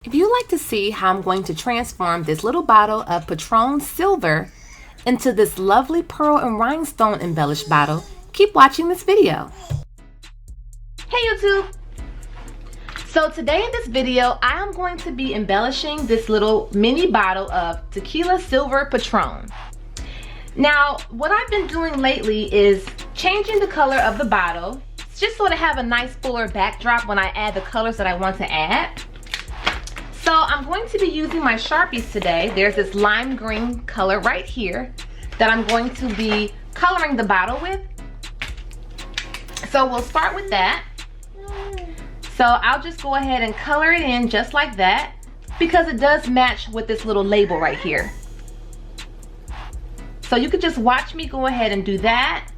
If you'd like to see how I'm going to transform this little bottle of Patron Silver into this lovely pearl and rhinestone embellished bottle, keep watching this video. Hey YouTube! So today in this video, I am going to be embellishing this little mini bottle of Tequila Silver Patron. Now, what I've been doing lately is changing the color of the bottle, just so to have a nice fuller backdrop when I add the colors that I want to add. So I'm going to be using my Sharpies today. There's this lime green color right here that I'm going to be coloring the bottle with. So we'll start with that. So I'll just go ahead and color it in just like that because it does match with this little label right here. So you could just watch me go ahead and do that.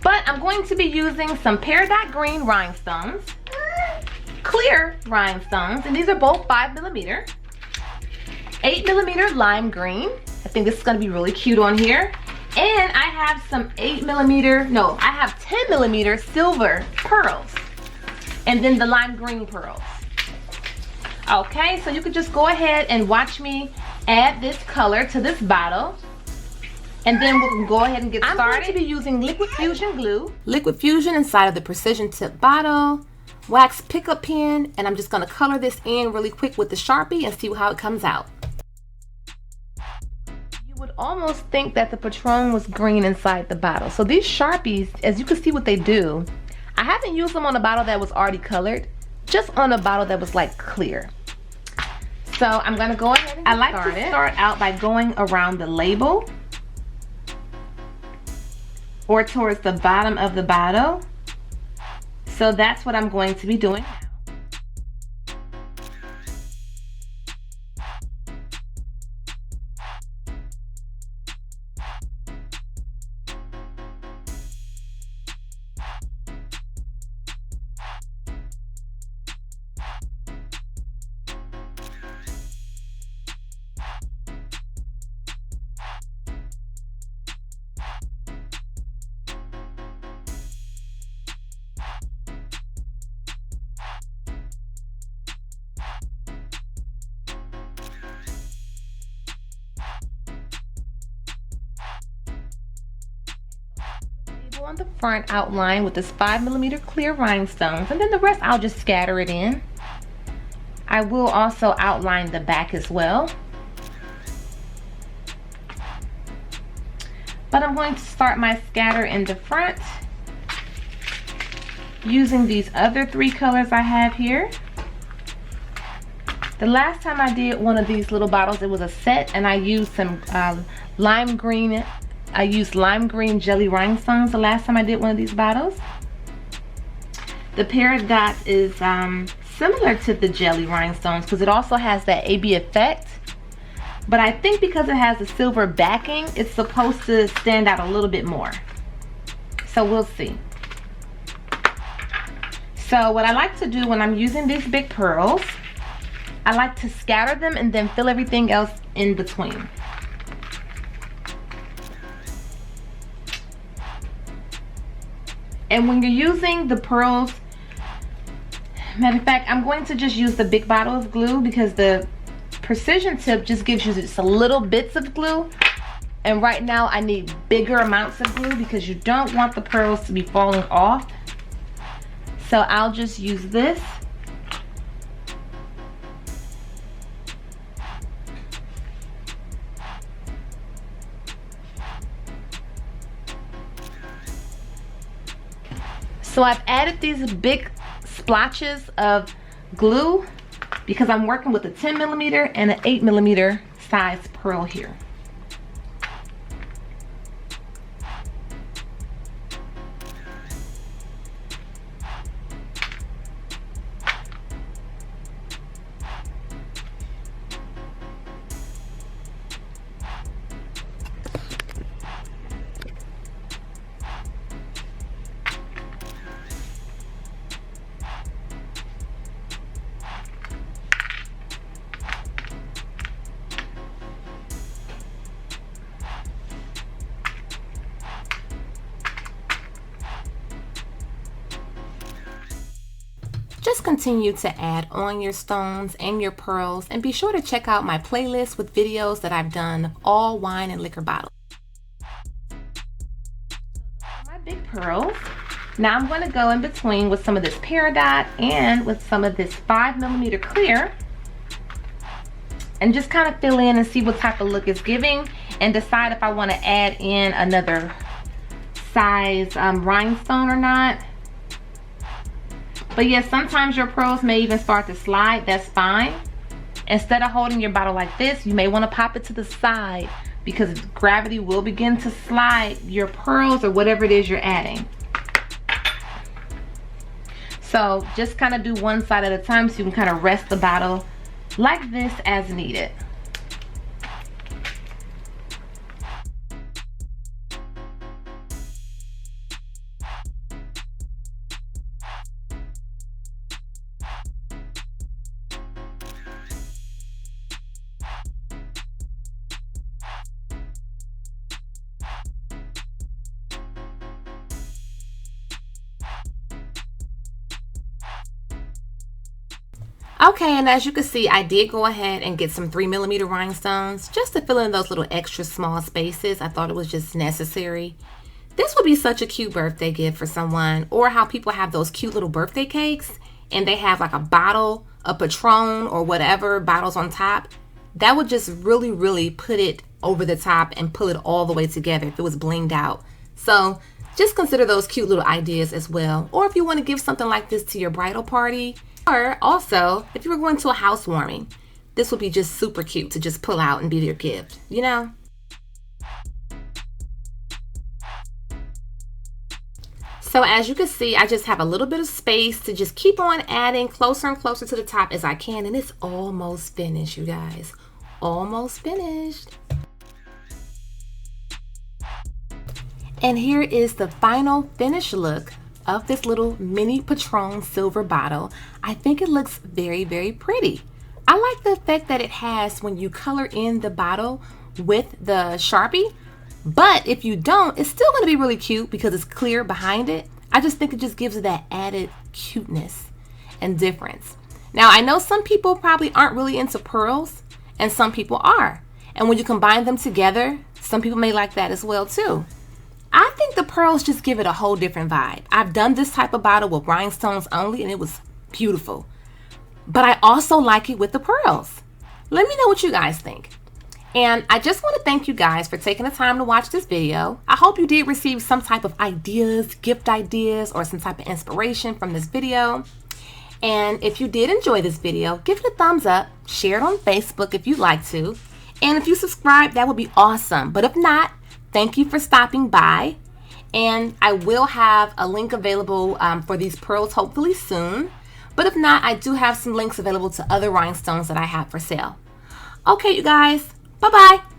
But I'm going to be using some peridot green rhinestones, clear rhinestones, and these are both 5mm, 8mm lime green. I think this is going to be really cute on here. And I have some 10mm silver pearls, and then the lime green pearls. Okay, so you could just go ahead and watch me add this color to this bottle, and then we'll go ahead and get started. I'm going to be using Liquid Fusion glue. Liquid Fusion inside of the precision tip bottle, wax pickup pen, and I'm just going to color this in really quick with the Sharpie and see how it comes out. You would almost think that the Patron was green inside the bottle. So these Sharpies, as you can see what they do, I haven't used them on a bottle that was already colored, just on a bottle that was like clear. So I'm going to go ahead and get started. I like to start out by going around the label or towards the bottom of the bottle. So that's what I'm going to be doing now. On the front outline with this 5mm clear rhinestones, and then the rest I'll just scatter it in. I will also outline the back as well, but I'm going to start my scatter in the front using these other 3 colors I have here. The last time I did one of these little bottles, it was a set, and I used some lime green. I used lime green jelly rhinestones the last time I did one of these bottles. The peridot is similar to the jelly rhinestones because it also has that AB effect. But I think because it has a silver backing, it's supposed to stand out a little bit more. So we'll see. So what I like to do when I'm using these big pearls, I like to scatter them and then fill everything else in between. And when you're using the pearls, matter of fact, I'm going to just use the big bottle of glue because the precision tip just gives you just a little bits of glue. And right now I need bigger amounts of glue because you don't want the pearls to be falling off. So I'll just use this. So I've added these big splotches of glue because I'm working with a 10mm and an 8mm size pearl here. just continue to add on your stones and your pearls, and be sure to check out my playlist with videos that I've done of all wine and liquor bottles. My big pearls. Now I'm going to go in between with some of this peridot and with some of this 5mm clear, and just kind of fill in and see what type of look it's giving, and decide if I want to add in another size rhinestone or not. But yes, sometimes your pearls may even start to slide. That's fine. Instead of holding your bottle like this, you may want to pop it to the side, because gravity will begin to slide your pearls or whatever it is you're adding. So just kind of do one side at a time, so you can kind of rest the bottle like this as needed. Okay, and as you can see, I did go ahead and get some 3mm rhinestones just to fill in those little extra small spaces. I thought it was just necessary. This would be such a cute birthday gift for someone, or how people have those cute little birthday cakes and they have like a bottle of Patron or whatever bottles on top. That would just really put it over the top and pull it all the way together if it was blinged out. So just consider those cute little ideas as well. Or if you want to give something like this to your bridal party, or also if you were going to a housewarming, this would be just super cute to just pull out and be your gift, you know? So as you can see, I just have a little bit of space to just keep on adding closer and closer to the top as I can, and it's almost finished, you guys. Almost finished. And here is the final finished look of this little mini Patron silver bottle. I think it looks very pretty. I like the effect that it has when you color in the bottle with the Sharpie, but if you don't, it's still going to be really cute because it's clear behind it. I just think it just gives it that added cuteness and difference. Now I know some people probably aren't really into pearls, and some people are, and when you combine them together, some people may like that as well too. I think the pearls just give it a whole different vibe. I've done this type of bottle with rhinestones only, and it was beautiful. But I also like it with the pearls. Let me know what you guys think. And I just want to thank you guys for taking the time to watch this video. I hope you did receive some type of ideas, gift ideas, or some type of inspiration from this video. And if you did enjoy this video, give it a thumbs up, share it on Facebook if you'd like to. And if you subscribe, that would be awesome. But if not, thank you for stopping by, and I will have a link available for these pearls hopefully soon. But if not, I do have some links available to other rhinestones that I have for sale. Okay, you guys, bye-bye.